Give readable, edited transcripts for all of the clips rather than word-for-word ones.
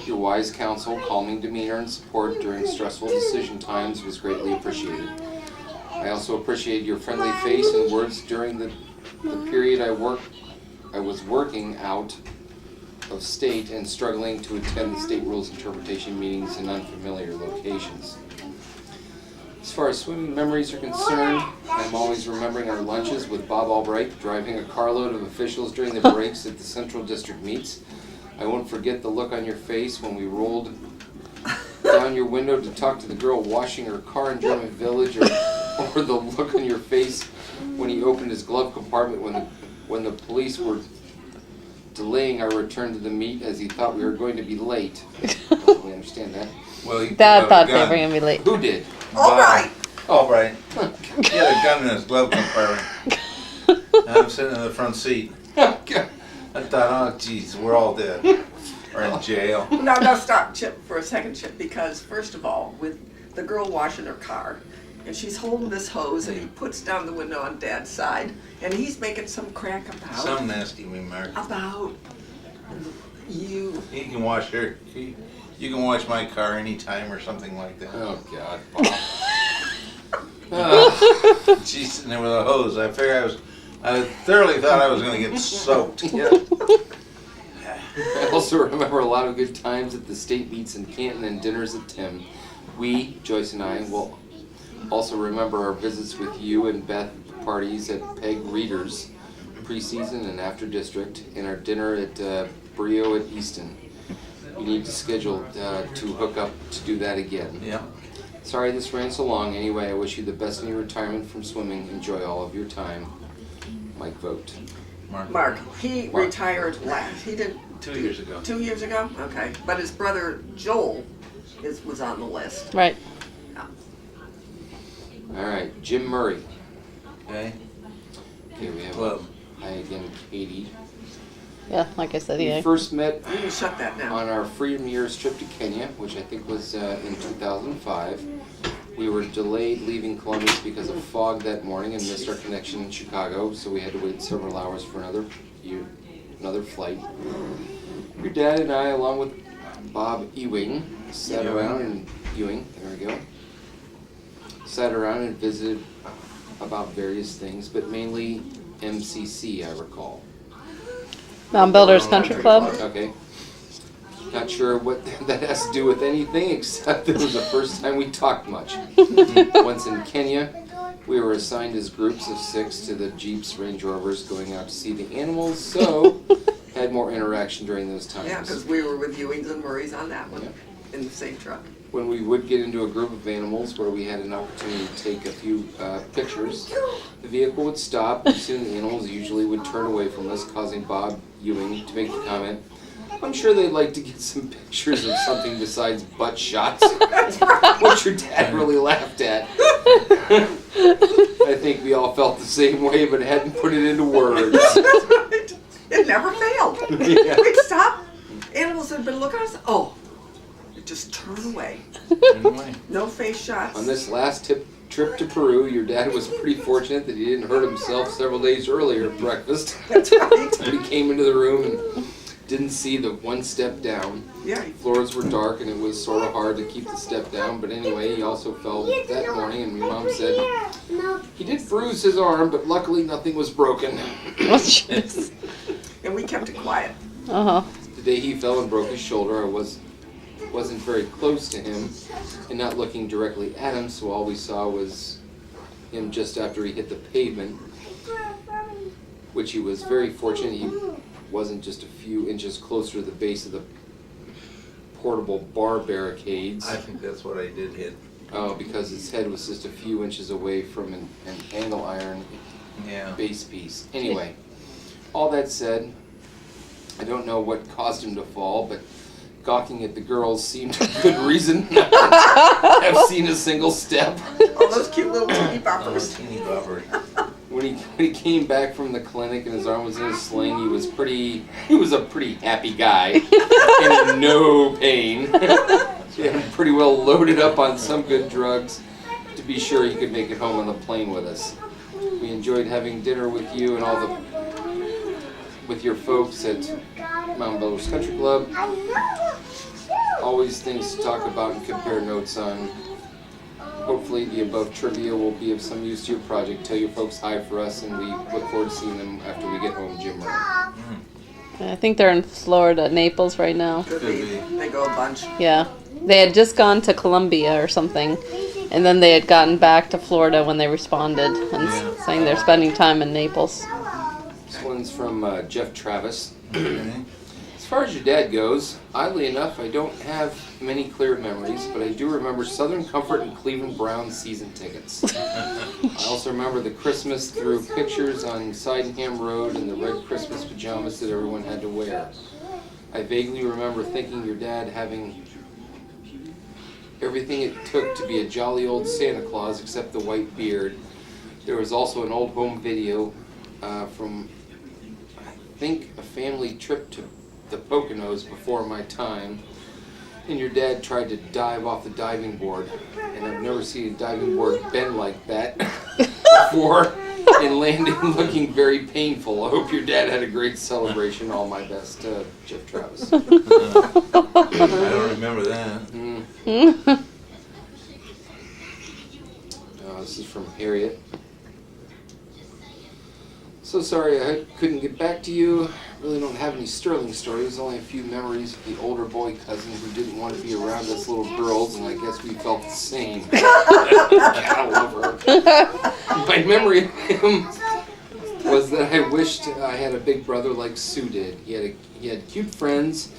Your wise counsel, calming demeanor, and support during stressful decision times was greatly appreciated. I also appreciated your friendly face and words during the period I was working out of state and struggling to attend the state rules interpretation meetings in unfamiliar locations. As far as swimming memories are concerned, I'm always remembering our lunches with Bob Albright, driving a carload of officials during the breaks at the Central District meets. I won't forget the look on your face when we rolled down your window to talk to the girl washing her car in German Village, or the look on your face when he opened his glove compartment when the police were delaying our return to the meet as he thought we were going to be late. Don't really understand that. Well, Dad thought they were going to be late. Who did? Albright. He had a gun in his glove compartment. And I'm sitting in the front seat. I thought, oh, geez, we're all dead. Or in jail. No, stop, Chip, for a second, Chip, because first of all, with the girl washing her car, and she's holding this hose, and he puts down the window on Dad's side, and he's making some crack about... Some nasty remark. About you. He can wash her. You can wash my car anytime or something like that. Oh, God, Bob. She's sitting there with a hose. I thoroughly thought I was going to get soaked. Yeah. I also remember a lot of good times at the state meets in Canton and dinners at Tim. We, Joyce and I, will also remember our visits with you and Beth parties at Peg Readers, preseason and after district, and our dinner at Brio at Easton. We need to schedule to hook up to do that again. Yeah. Sorry this ran so long. Anyway, I wish you the best in your retirement from swimming. Enjoy all of your time. Mike Vogt. Mark, he retired last. He did 2 years ago. 2 years ago? Okay. But his brother Joel was on the list. Right. Yeah. All right, Jim Murray. Okay. Okay, we have Club. hi again, Katie. Yeah, like I said, We yeah. first met You can shut that down. on our Freedom Years trip to Kenya, which I think was in 2005. We were delayed leaving Columbus because of fog that morning and missed our connection in Chicago, so we had to wait several hours for another flight. Your dad and I, along with Bob Ewing, sat around and visited about various things, but mainly MCC, I recall. Mountain Builders Country Club. Okay. Not sure what that has to do with anything, except it was the first time we talked much. Once in Kenya, we were assigned as groups of 6 to the Jeeps, Range Rovers, going out to see the animals, so had more interaction during those times. Yeah, because we were with Ewings and Murrays on that one, Yeah. in the same truck. When we would get into a group of animals where we had an opportunity to take a few pictures, the vehicle would stop, and soon the animals usually would turn away from us, causing Bob Ewing to make the comment, "I'm sure they'd like to get some pictures of something besides butt shots," which your dad really laughed at. I think we all felt the same way, but hadn't put it into words. It never failed. Yeah. We'd stop. Animals had been looking at us. Oh, it just turned away. Anyway. No face shots. On this last trip to Peru, your dad was pretty fortunate that he didn't hurt himself several days earlier at breakfast. That's right. We came into the room and didn't see the one step down. Yeah. Floors were dark and it was sort of hard to keep the step down, but anyway, he also fell that morning and my mom said he did bruise his arm, but luckily nothing was broken. Oh, jeez. And we kept it quiet. Uh-huh. The day he fell and broke his shoulder, I wasn't very close to him and not looking directly at him, so all we saw was him just after he hit the pavement, which he was very fortunate he wasn't just a few inches closer to the base of the portable bar barricades. I think that's what I did hit. Oh, because his head was just a few inches away from an angle iron base piece. Anyway, all that said, I don't know what caused him to fall, but gawking at the girls seemed a good reason not to have seen a single step. All those cute little teeny boppers. Teeny bopper. When he came back from the clinic and his arm was in a sling, he was a pretty happy guy and in no pain. And pretty well loaded up on some good drugs to be sure he could make it home on the plane with us. We enjoyed having dinner with you and with your folks at Mountain Builders Country Club. always things to talk about and compare notes on. Hopefully the above trivia will be of some use to your project. Tell your folks hi for us, and we look forward to seeing them after we get home, Jim Murray. I think they're in Florida, Naples right now. Could be. They go a bunch. Yeah. They had just gone to Colombia or something, and then they had gotten back to Florida when they responded and saying they're spending time in Naples. This one's from Jeff Travis. Okay. As far as your dad goes, oddly enough, I don't have many clear memories, but I do remember Southern Comfort and Cleveland Browns season tickets. I also remember the Christmas through pictures on Sydenham Road and the red Christmas pajamas that everyone had to wear. I vaguely remember thinking your dad having everything it took to be a jolly old Santa Claus except the white beard. There was also an old home video from, I think, a family trip to the Poconos before my time, and your dad tried to dive off the diving board, and I've never seen a diving board bend like that before, and landing looking very painful. I hope your dad had a great celebration. All my best, Jeff Travis. I don't remember that. This is from Harriet. So sorry I couldn't get back to you. Really don't have any Sterling stories, only a few memories of the older boy cousin who didn't want to be around us little girls, and I guess we felt the same. God, I love her. My memory of him was that I wished I had a big brother like Sue did. He had cute friends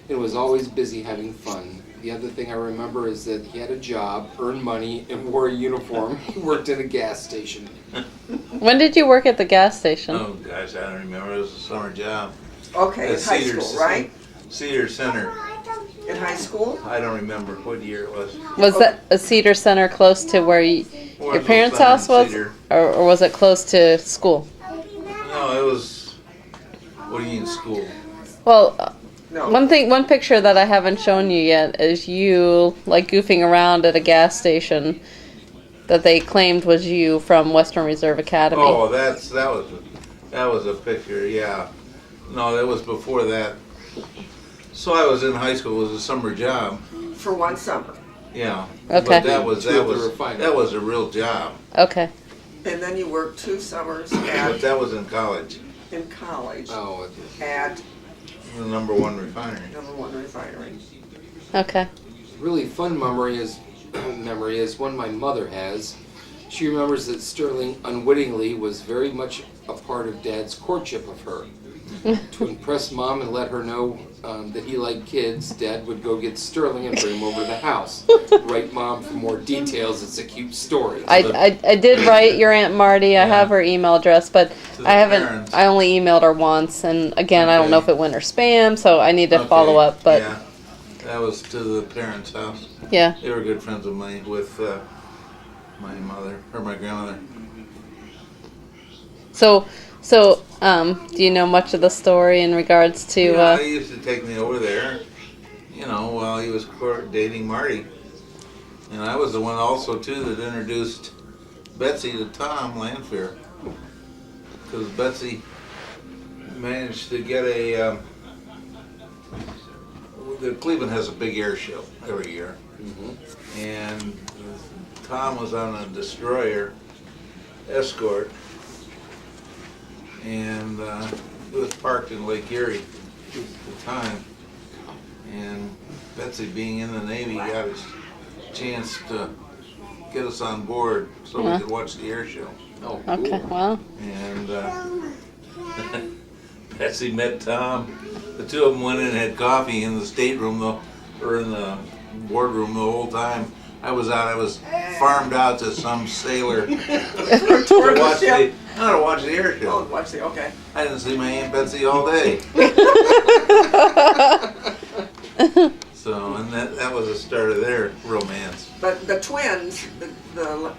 and was always busy having fun. The other thing I remember is that he had a job, earned money, and wore a uniform. He worked at a gas station. When did you work at the gas station? Oh gosh, I don't remember. It was a summer job. Okay, in At high Cedar- school, right? Cedar Center. In high school? I don't remember what year it was. Was that a Cedar Center close to where your Warrenville parents' Center in house was? Cedar. Or was it close to school? No, it was. What do you mean school? Well, No. one picture that I haven't shown you yet is you like goofing around at a gas station that they claimed was you from Western Reserve Academy. Oh, that was a picture. Yeah. No, that was before that. So I was in high school. It was a summer job. For one summer. Yeah. Okay. But that was a real job. Okay. And then you worked 2 summers But that was in college. in college Oh, at The number 1 refinery. number 1 refinery. Okay. really fun memory is one my mother has. She remembers that Sterling unwittingly was very much a part of Dad's courtship of her. To impress Mom and let her know that he liked kids, Dad would go get Sterling and bring him over to the house. Write Mom for more details. It's a cute story. I did write your Aunt Marty. I have her email address, but To the I haven't. parents. I only emailed her once, and again, I don't know Okay. if it went her spam, so I need to Okay, follow up. But yeah, that was to the parents' house. yeah. They were good friends of mine with my mother or my grandmother. So, do you know much of the story in regards to? Yeah, he used to take me over there, while he was dating Marty. And I was the one also, too, that introduced Betsy to Tom Lanfear. Because Betsy managed to get the Cleveland has a big air show every year. And Tom was on a destroyer escort. And it was parked in Lake Erie at the time. And Betsy, being in the Navy, got a chance to get us on board so we could watch the air show. Oh, cool. Okay. Well. And Betsy met Tom. The two of them went in and had coffee in the stateroom, or in the boardroom the whole time. I was farmed out to some sailor to Toward the watch ship. to watch the air Oh, show. watch the, okay. I didn't see my Aunt Betsy all day. So, and that was the start of their romance. But the twins, the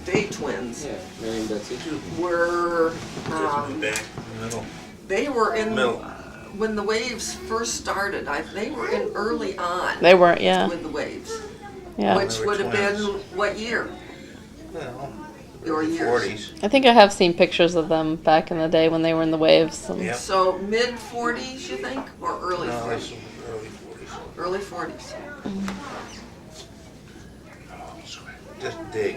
Day twins, Yeah, Mary and Betsy. were, Back in the middle. they were in, Middle. when the waves first started, they were in early on They weren't. Yeah. with the waves. Yeah. Which They were would have been, twins. what year? Well, Your years. 40s. I think I have seen pictures of them back in the day when they were in the waves. Yeah. So mid-40s, you think, or early No, 40s? this was early 40s. Early 40s. Just dig.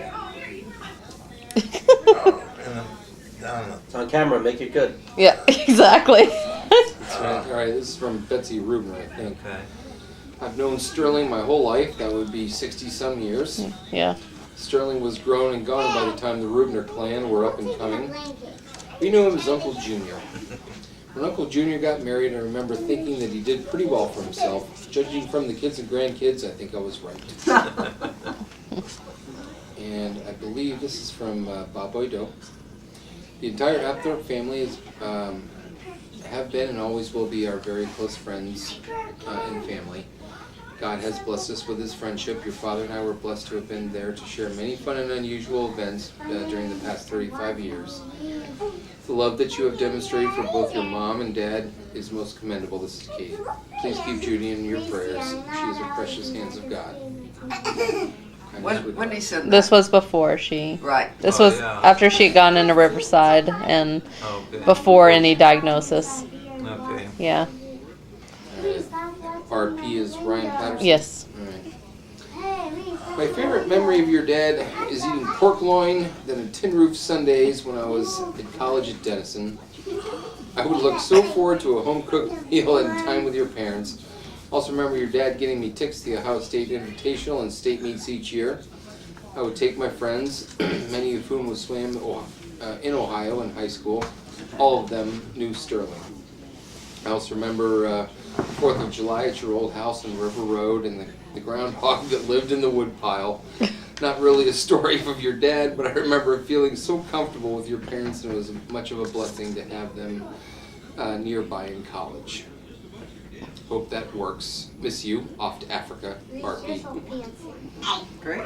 Down It's on camera. Make it good. Yeah, exactly. That's right. All right, this is from Betsy Rubner, I think. okay. I've known Sterling my whole life. That would be 60-some years. Yeah. Sterling was grown and gone by the time the Rubner clan were up and coming. We knew him as Uncle Junior. When Uncle Junior got married, I remember thinking that he did pretty well for himself. Judging from the kids and grandkids, I think I was right. And I believe this is from Bob Oido. The entire Apthorp family is, have been and always will be our very close friends and family. God has blessed us with his friendship. Your father and I were blessed to have been there to share many fun and unusual events during the past 35 years. The love that you have demonstrated for both your mom and dad is most commendable. This is Kate. Please keep Judy in your prayers. She is in precious hands of God. When he said that. This was before she. Right. This Oh, was yeah. after she had gone into Riverside and Okay. before any diagnosis. Okay. Yeah. RP is Ryan Patterson. Yes. Alright. My favorite memory of your dad is eating pork loin, then a tin roof Sundays when I was at college at Denison. I would look so forward to a home cooked meal and time with your parents. Also remember your dad getting me tickets to the Ohio State Invitational and state meets each year. I would take my friends, many of whom swam in Ohio in high school. All of them knew Sterling. I also remember 4th of July at your old house on River Road and the groundhog that lived in the woodpile. Not really a story of your dad, but I remember feeling so comfortable with your parents, and it was much of a blessing to have them nearby in college. Hope that works. Miss you. Off to Africa. RP. Great.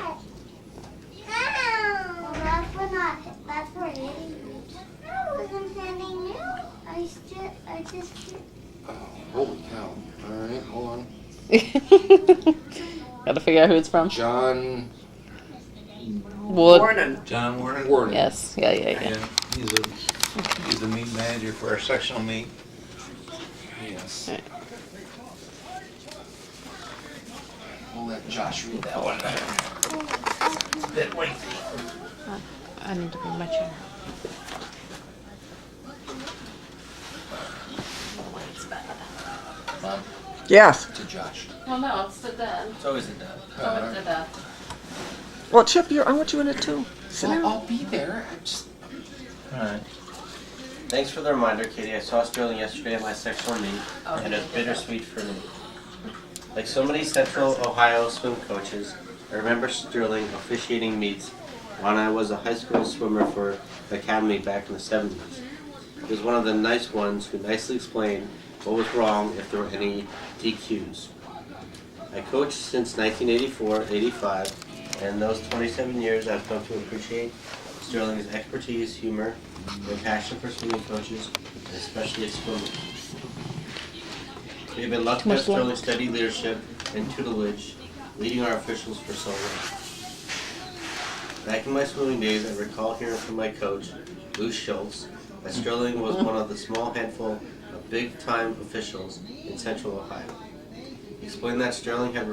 That's for hitting me. I wasn't hitting you. I just. Oh, holy cow. Alright, hold on. Gotta figure out who it's from. John Wood. Warden. John Warren? Warden. Yes. Yeah. Yeah, he's the meat manager for our sectional meat. Yes. Alright. We'll let Josh read that one. It's a bit lengthy. I need to bring my chair. Mom, Yes. to Josh. Well, no, it's the dad. It's always a dad. Oh, it's the dad. Well, Chip, I want you in it too. Sit down. I'll be there. I just. Alright. Thanks for the reminder, Katie. I saw Sterling yesterday at my sectional meet, and it was bittersweet for me. Like so many Central Ohio swim coaches, I remember Sterling officiating meets when I was a high school swimmer for the academy back in the 70s. He was one of the nice ones who nicely explained what was wrong if there were any DQs. I coached since 1984-85, and in those 27 years I've come to appreciate Sterling's expertise, humor, and passion for swimming coaches, and especially swimmers. We have been lucky to have Sterling's steady leadership and tutelage leading our officials for so long. Back in my swimming days, I recall hearing from my coach, Lou Schultz, that Sterling was one of the small handful of big-time officials in Central Ohio. He explained that Sterling had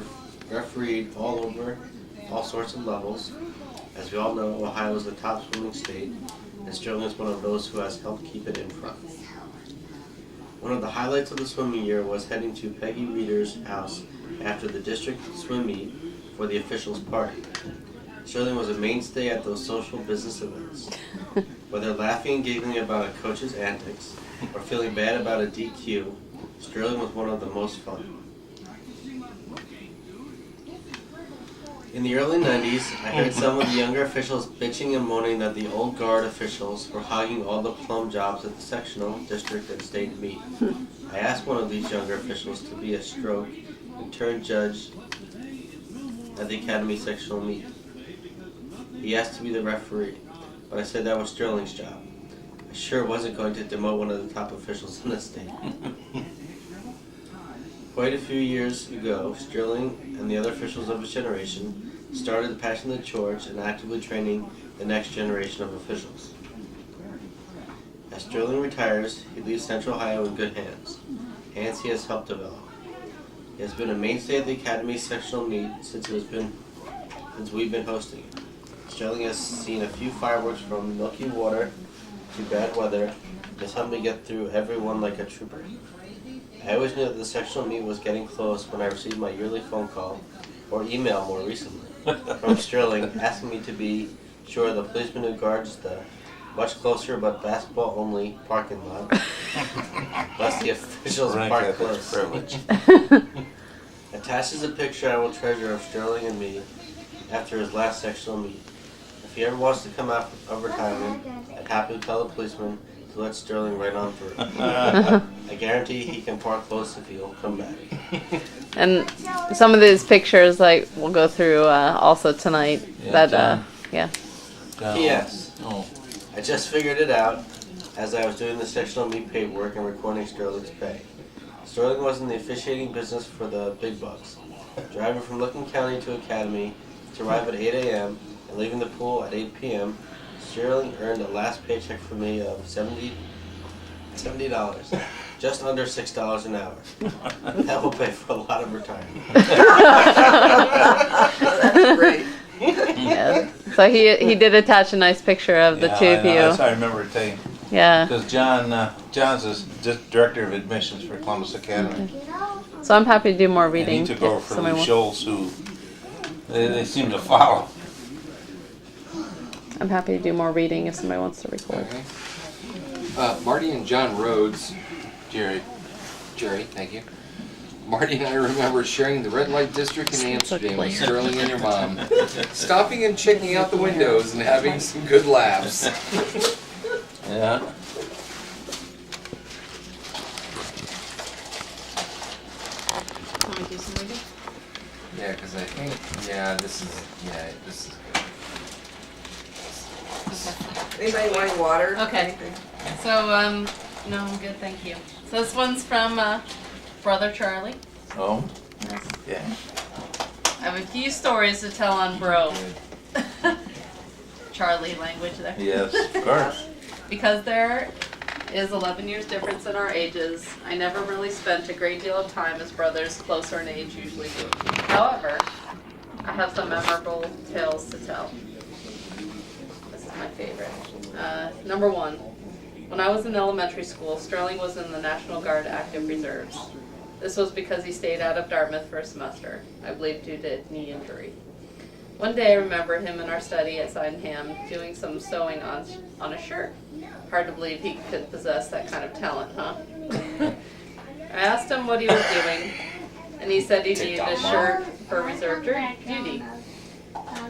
refereed all over, all sorts of levels. As we all know, Ohio is the top swimming state, and Sterling is one of those who has helped keep it in front. One of the highlights of the swimming year was heading to Peggy Reeder's house after the district swim meet for the officials' party. Sterling was a mainstay at those social business events. Whether laughing and giggling about a coach's antics or feeling bad about a DQ, Sterling was one of the most fun. In the early 90s, I heard some of the younger officials bitching and moaning that the old guard officials were hogging all the plum jobs at the sectional, district, and state meet. I asked one of these younger officials to be a stroke and turn judge at the academy sectional meet. He asked to be the referee, but I said that was Sterling's job. I sure wasn't going to demote one of the top officials in the state. Quite a few years ago, Sterling and the other officials of his generation started the Passion of the Torch and actively training the next generation of officials. As Sterling retires, he leaves Central Ohio in good hands he has helped develop. He has been a mainstay of the Academy's sectional meet since we've been hosting it. Sterling has seen a few fireworks from milky water to bad weather. Has helped me get through every one like a trooper. I always knew that the sectional meet was getting close when I received my yearly phone call, or email more recently, from Sterling asking me to be sure the policeman who guards the much closer but basketball only parking lot lets the officials park close. Attaches a picture I will treasure of Sterling and me after his last sectional meet. If he ever wants to come out of retirement, I'd happily tell the policeman to let Sterling right on through. I guarantee he can park close if he'll come back. And some of these pictures, like, we'll go through also tonight. Yeah, That, John. P.S. Oh. I just figured it out as I was doing the sectional meet paperwork and recording Sterling's pay. Sterling was in the officiating business for the big bucks, driving from Licking County to Academy to arrive at 8 a.m. and leaving the pool at 8 p.m. Sterling earned a last paycheck for me of $70, just under $6 an hour. That will pay for a lot of retirement. That's great. yeah. So he did attach a nice picture of the two of you. That's how I remember it taking. Yeah. Because John's is just director of admissions for Columbus Academy. So I'm happy to do more And reading. he took if over for somebody Lou wants- Schultz, who they seem to follow. I'm happy to do more reading if somebody wants to record. Okay. Marty and John Rhodes, Jerry. thank you. Marty and I remember sharing the red light district in Amsterdam with Sterling and your mom, stopping and checking out the windows and having some good laughs. Yeah. Want me to do some reading? Yeah, because I think, this is good. Anybody want water? Okay. Anything? So, no, I'm good, thank you. So this one's from Brother Charlie. Oh. Yeah. I have a few stories to tell on bro. Charlie language there. Yes, of course. Because there is 11 years difference in our ages, I never really spent a great deal of time as brothers closer in age usually do. However, I have some memorable tales to tell. This is my favorite. Number one, when I was in elementary school, Sterling was in the National Guard Active Reserves. This was because he stayed out of Dartmouth for a semester, I believe due to knee injury. One day I remember him in our study at Sydenham doing some sewing on a shirt. Hard to believe he could possess that kind of talent, huh? I asked him what he was doing, and he said he needed a shirt for reserve duty.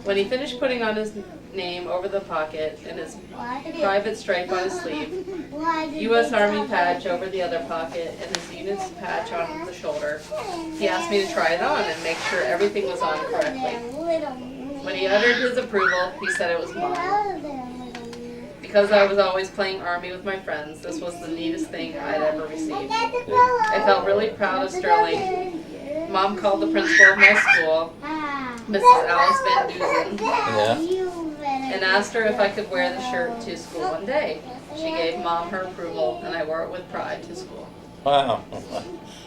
When he finished putting on his name over the pocket and his private stripe on his sleeve, U.S. Army patch over the other pocket, and his unit's patch on the shoulder, he asked me to try it on and make sure everything was on correctly. When he uttered his approval, he said it was mine. Because I was always playing Army with my friends, this was the neatest thing I'd ever received. I felt really proud of Sterling. Mom called the principal of my school, Mrs. Alice Van Duzen, Yeah. and asked her if I could wear the shirt to school one day. She gave Mom her approval, and I wore it with pride to school. Wow.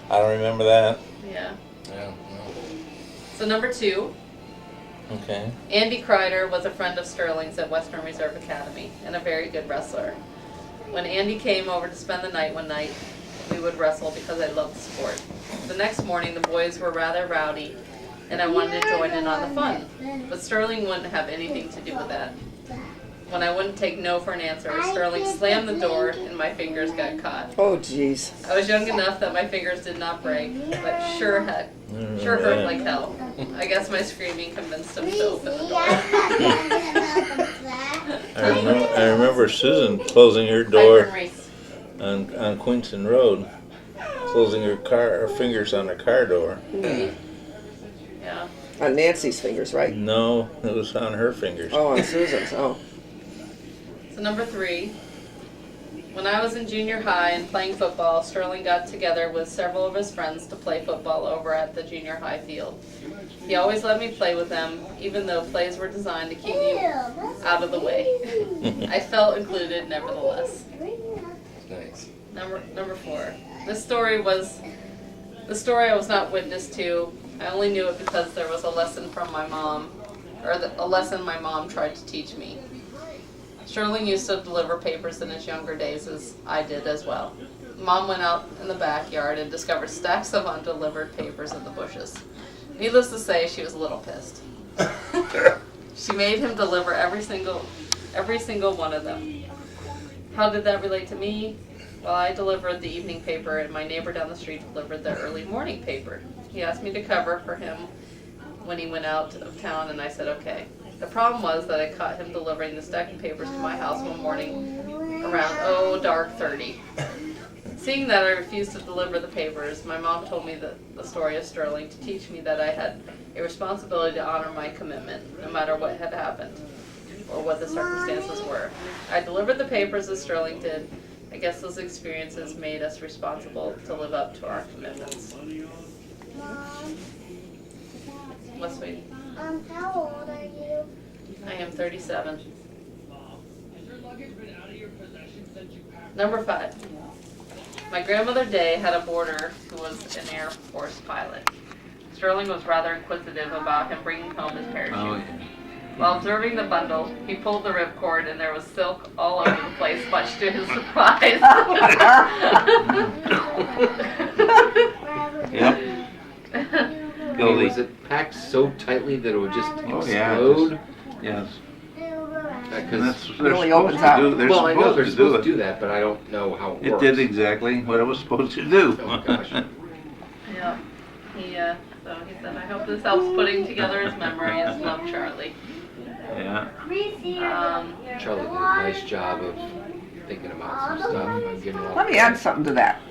I don't remember that. Yeah. Yeah, So number two, Okay. Andy Kreider was a friend of Sterling's at Western Reserve Academy and a very good wrestler. When Andy came over to spend the night one night, we would wrestle because I loved the sport. The next morning, the boys were rather rowdy, and I wanted to join in on the fun. But Sterling wouldn't have anything to do with that. When I wouldn't take no for an answer, Sterling slammed the door and my fingers got caught. Oh, jeez. I was young enough that my fingers did not break, but sure hurt like hell. I guess my screaming convinced him to open the door. I remember Susan closing her door on Queenston Road, closing her fingers on her car door. Yeah. On Nancy's fingers, right? No, it was on her fingers. Oh, on Susan's. Oh. So number three, when I was in junior high and playing football, Sterling got together with several of his friends to play football over at the junior high field. He always let me play with them, even though plays were designed to keep you out of the way. I felt included nevertheless. nice. Number four, this story was The story I was not witness to. I only knew it because there was a lesson from my mom, or a lesson my mom tried to teach me. Sterling used to deliver papers in his younger days, as I did as well. Mom went out in the backyard and discovered stacks of undelivered papers in the bushes. Needless to say, she was a little pissed. She made him deliver every single one of them. How did that relate to me? Well, I delivered the evening paper, and my neighbor down the street delivered the early morning paper. He asked me to cover for him when he went out of town, and I said okay. The problem was that I caught him delivering the stack of papers to my house one morning around dark 30. Seeing that I refused to deliver the papers, my mom told me the story of Sterling to teach me that I had a responsibility to honor my commitment, no matter what had happened or what the circumstances were. I delivered the papers as Sterling did. I guess those experiences made us responsible to live up to our commitments. What's sweet? How old are you? I am 37. Number 5. My grandmother Day had a boarder who was an Air Force pilot. Sterling was rather inquisitive about him bringing home his parachute. Oh, yeah. While observing the bundle, he pulled the ripcord and there was silk all over the place, much to his surprise. Yep. I mean, Guilty. was it packed so tightly that it would just Oh, yeah, explode? Yes. Because And that's, they're Really supposed opens to up. do. They're well, I know they're supposed to do supposed to it. do that, but I don't know how it It works. did exactly what it was supposed to do. Oh gosh. Yeah, so he said, I hope this helps putting together his memories. Love, Charlie. Yeah. Charlie did a nice job of thinking about some stuff. I'm giving a lot Let of me add something to that.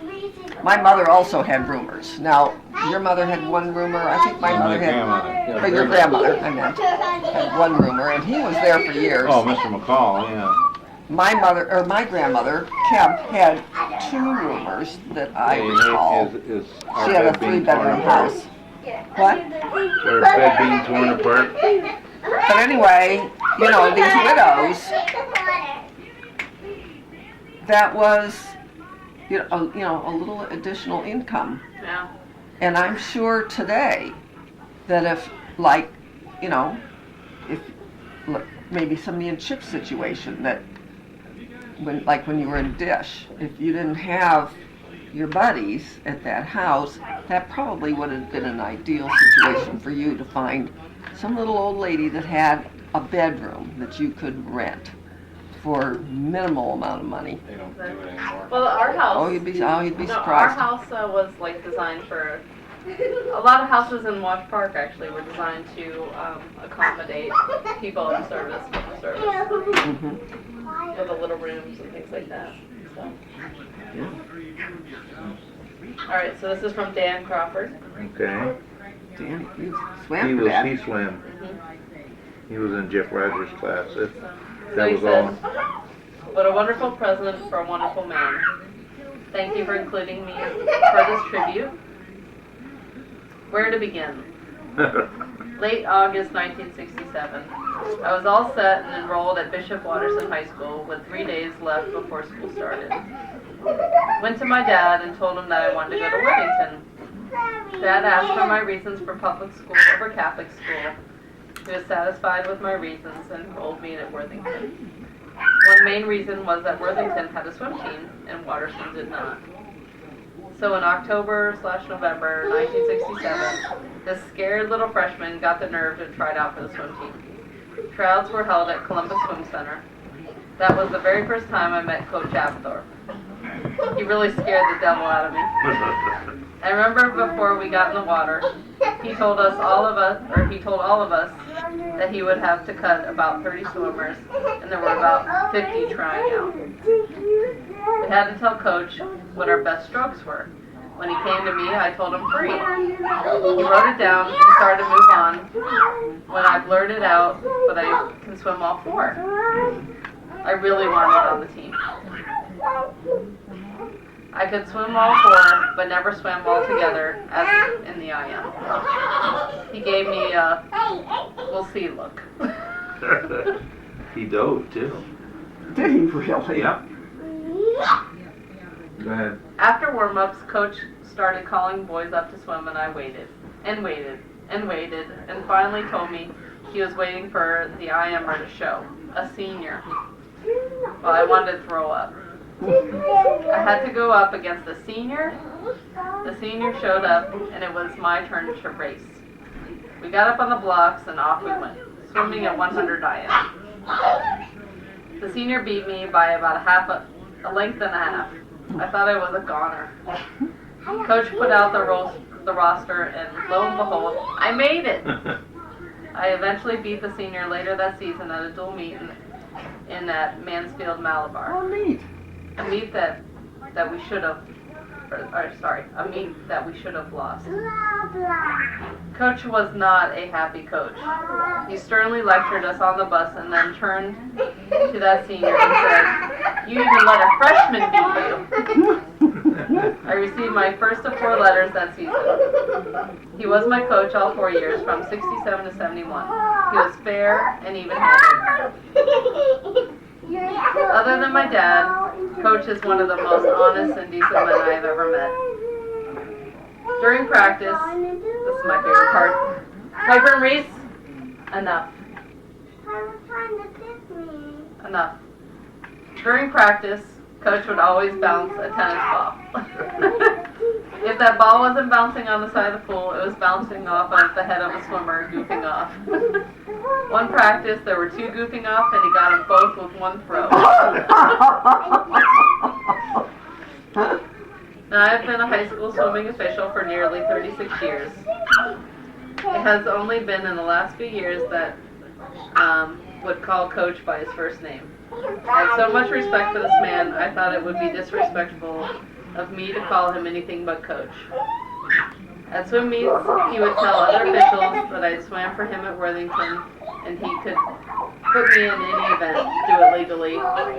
My mother also had roomers. Now, your mother had one roomer. I think my And mother my had, grandmother. or your grandmother, I meant, had one roomer, and he was there for years. Oh, Mr. McCall, yeah. My grandmother, Kemp, had 2 roomers that I Hey, recall. is our She had a bed being torn 3-bedroom apart? house. What? Our bed being torn apart? But anyway, you know, these widows, that was, you know, a little additional income. Yeah. And I'm sure today that if, like, you know, if look, maybe somebody in Chip's situation, that when you were in Dish, if you didn't have your buddies at that house, that probably would have been an ideal situation for you to find some little old lady that had a bedroom that you could rent for minimal amount of money. They don't do it anymore. Well, our house. Oh, you'd be No, our surprised. house was like designed for. A lot of houses in Wash Park actually were designed to accommodate people in service, Mhm. with the little rooms and things like that. So. Yeah. All right, so this is from Dan Crawford. Okay. Dan, you He swam for that. swam. Mhm. He was in Jeff Rogers' class. So That he was said, all. "What a wonderful present for a wonderful man. Thank you for including me for this tribute. Where to begin? Late August 1967. I was all set and enrolled at Bishop Watterson High School with 3 days left before school started. Went to my dad and told him that I wanted to go to Worthington. Dad asked for my reasons for public school over Catholic school. He was satisfied with my reasons and enrolled me at Worthington. One main reason was that Worthington had a swim team and Watterson did not. So in October/November 1967, this scared little freshman got the nerve to try out for the swim team. Tryouts were held at Columbus Swim Center. That was the very first time I met Coach Apthorp. He really scared the devil out of me. I remember before we got in the water, he told all of us that he would have to cut about 30 swimmers, and there were about 50 trying out. We had to tell Coach what our best strokes were. When he came to me, I told him 3. He wrote it down and started to move on. When I blurted out, but I can swim all 4. I really wanted on the team. I could swim all 4, but never swam all together, as in the IM. He gave me a, we'll see look. He dove too. Did he really? Yep. Go ahead. After warm-ups, Coach started calling boys up to swim, and I waited and waited and waited, and finally told me he was waiting for the IMer to show, a senior. Well, I wanted to throw up. I had to go up against the senior. The senior showed up, and it was my turn to race. We got up on the blocks, and off we went, swimming at 100 IM. The senior beat me by about a length and a half. I thought I was a goner. Coach put out the roster, and lo and behold, I made it. I eventually beat the senior later that season at a dual meet in at Mansfield, Malabar. Oh, neat. A meet that we should have, a meet that we should have lost. Coach was not a happy coach. He sternly lectured us on the bus and then turned to that senior and said, "You even let a freshman beat you." I received my first of 4 letters that season. He was my coach all 4 years, from 67 to 71. He was fair and even-handed. Other than my dad, Coach is one of the most honest and decent men I have ever met. During practice, this is my favorite part, Piper and Reese, enough. Enough. During practice, Coach would always bounce a tennis ball. If that ball wasn't bouncing on the side of the pool, it was bouncing off of the head of a swimmer goofing off. One practice, there were 2 goofing off, and he got them both with 1 throw. Now, I've been a high school swimming official for nearly 36 years. It has only been in the last few years that would call Coach by his first name. I had so much respect for this man, I thought it would be disrespectful of me to call him anything but Coach. At swim meets, he would tell other officials that I swam for him at Worthington, and he could put me in any event, do it legally. And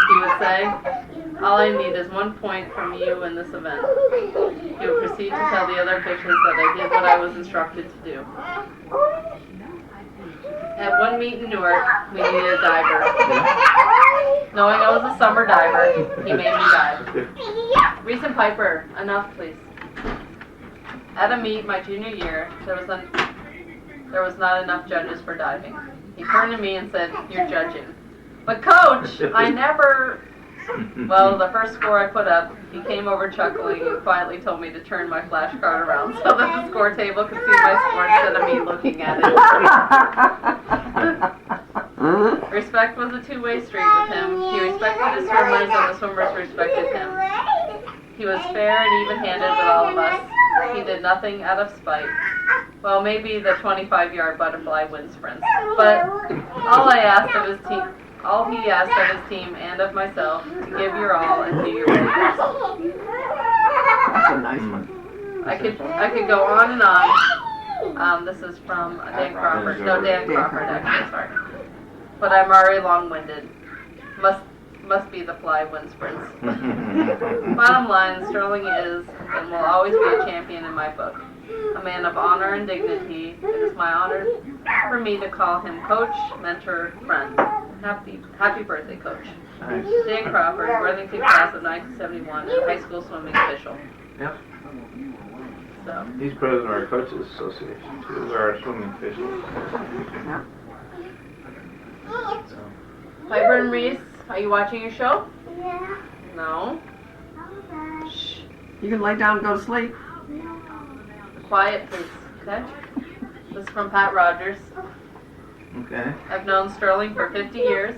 he would say, "All I need is 1 point from you in this event." He would proceed to tell the other officials that I did what I was instructed to do. At one meet in Newark, we needed a diver. Knowing I was a summer diver, he made me dive. Reese and Piper, enough please. At a meet my junior year, there was not enough judges for diving. He turned to me and said, "You're judging." "But Coach, I never..." Well, the first score I put up, he came over chuckling and quietly told me to turn my flashcard around so that the score table could see my score instead of me looking at it. Respect was a 2-way street with him. He respected his swimmers and the swimmers respected him. He was fair and even-handed with all of us. He did nothing out of spite. Well, maybe the 25-yard butterfly wind sprints. But all he asked of his team and of myself, to give your all and do your best. That's a nice one. I could go on and on. This is from Dan Crawford. No, Dan Crawford, actually, sorry. But I'm already long-winded. Must be the fly wind sprints. Bottom line, Sterling is and will always be a champion in my book. A man of honor and dignity. It is my honor for me to call him coach, mentor, friend. Happy birthday, Coach. Nice. Dan Crawford, Worthington class of 1971, and high school swimming official. Yep. So, He's president of our coaches association too. We're our swimming officials. So. Piper and Reese, are you watching your show? Yeah. No. Shh. You can lay down and go to sleep. Quiet, please. Okay. This is from Pat Rogers. Okay. I've known Sterling for 50 years.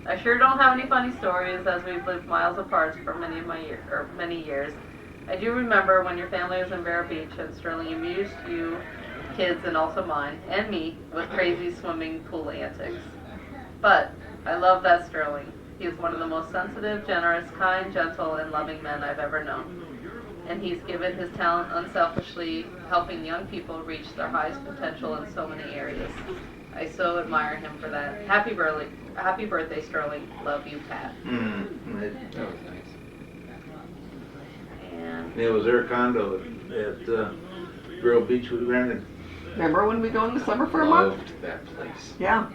I sure don't have any funny stories, as we've lived miles apart for many years. I do remember when your family was in Vero Beach and Sterling amused you kids and also mine and me with crazy swimming pool antics. But I love that Sterling. He is one of the most sensitive, generous, kind, gentle, and loving men I've ever known. And he's given his talent unselfishly, helping young people reach their highest potential in so many areas. I so admire him for that. Happy birthday, Sterling. Love you, Pat. That was nice. And It was their condo at Vero Beach we rented. Remember when we go in the summer for a month? Loved that place. Yeah.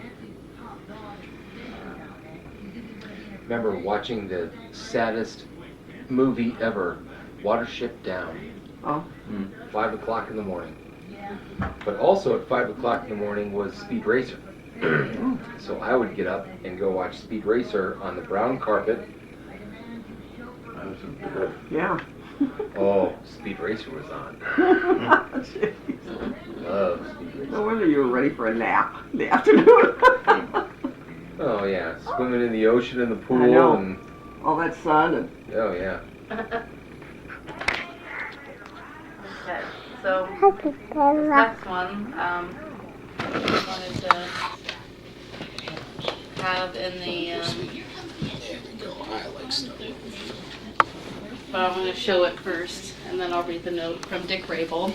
Remember watching the saddest movie ever, Watership Down. Oh. 5 o'clock in the morning. But also at 5 o'clock in the morning was Speed Racer. So I would get up and go watch Speed Racer on the brown carpet. Yeah. Oh, Speed Racer was on. Jeez. Love Speed Racer. No wonder you were ready for a nap in the afternoon. Oh yeah, swimming in the ocean in the pool I know. and All that sun and oh yeah. Okay, so this next one, I wanted to have in the, There we go. I like snow. but I'm going to show it first, and then I'll read the note from Dick Rabel.